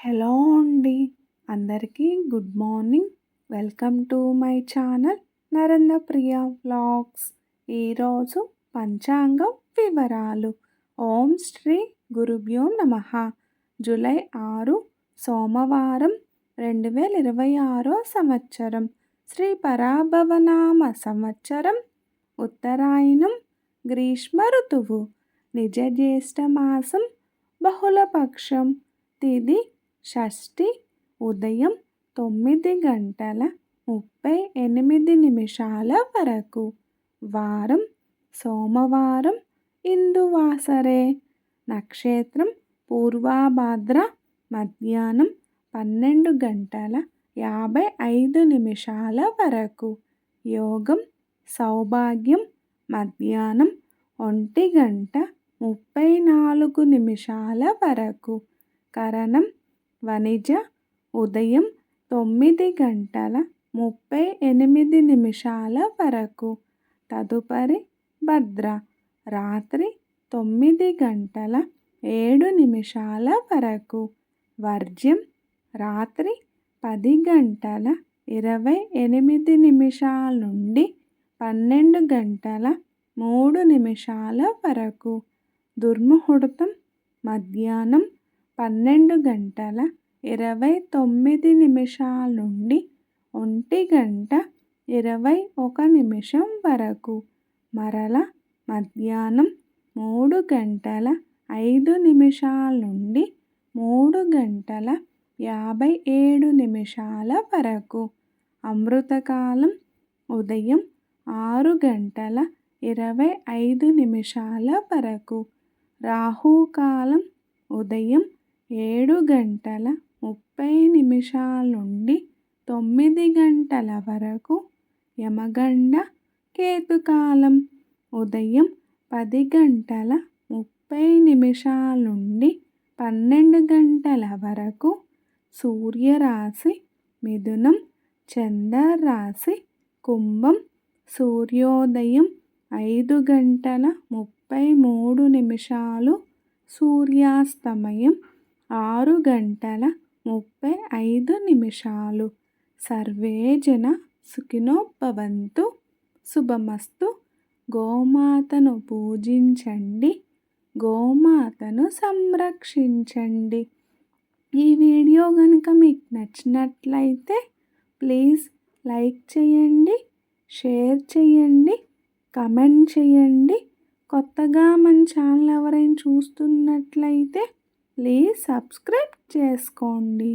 Hello అండి. అందరికీ good morning. Welcome to my channel Narendra Priya vlogs. ఈరోజు పంచాంగం వివరాలు. ఓం శ్రీ గురుభ్యో నమః. జూలై 6 సోమవారం 2026 సంవత్సరం. శ్రీ పరాభవనామ సంవత్సరం. ఉత్తరాయణం. గ్రీష్మ ఋతువు. నిజ జ్యేష్ఠ మాసం. బహుళపక్షం. తిథి షష్ఠి. ఉదయం 9:38 వరకు. వారం సోమవారం. ఇందువాసరే. నక్షత్రం పూర్వభాద్ర. మధ్యాహ్నం 12:55 వరకు. యోగం సౌభాగ్యం. మధ్యాహ్నం 1:34 వరకు. కరణం వణిజ. ఉదయం 9:38 వరకు. తదుపరి భద్ర. రాత్రి 9:07 వరకు. వర్జ్యం రాత్రి 10:28 నుండి 12:03 వరకు. దుర్ముహూర్తం మధ్యాహ్నం 12:29 నుండి 1:21 వరకు. మరల మధ్యాహ్నం 3:05 నుండి 3:57 వరకు. అమృతకాలం ఉదయం 6:25 వరకు. రాహుకాలం ఉదయం 7:30 నుండి 9 వరకు. యమగండ కేతుకాలం ఉదయం 10:30 నుండి 12 వరకు. సూర్యరాశి మిథునం. చంద్రరాశి కుంభం. సూర్యోదయం 5:33. సూర్యాస్తమయం 6:35. సర్వే జన సుఖినో భవంతు. శుభమస్తు. గోమాతను పూజించండి. గోమాతను సంరక్షించండి. ఈ వీడియో కనుక మీకు నచ్చినట్లయితే ప్లీజ్ లైక్ చేయండి, షేర్ చేయండి, కమెంట్ చేయండి. కొత్తగా మన ఛానల్ ఎవరైనా చూస్తున్నట్లయితే ప్లీజ్ సబ్స్క్రైబ్ చేసుకోండి.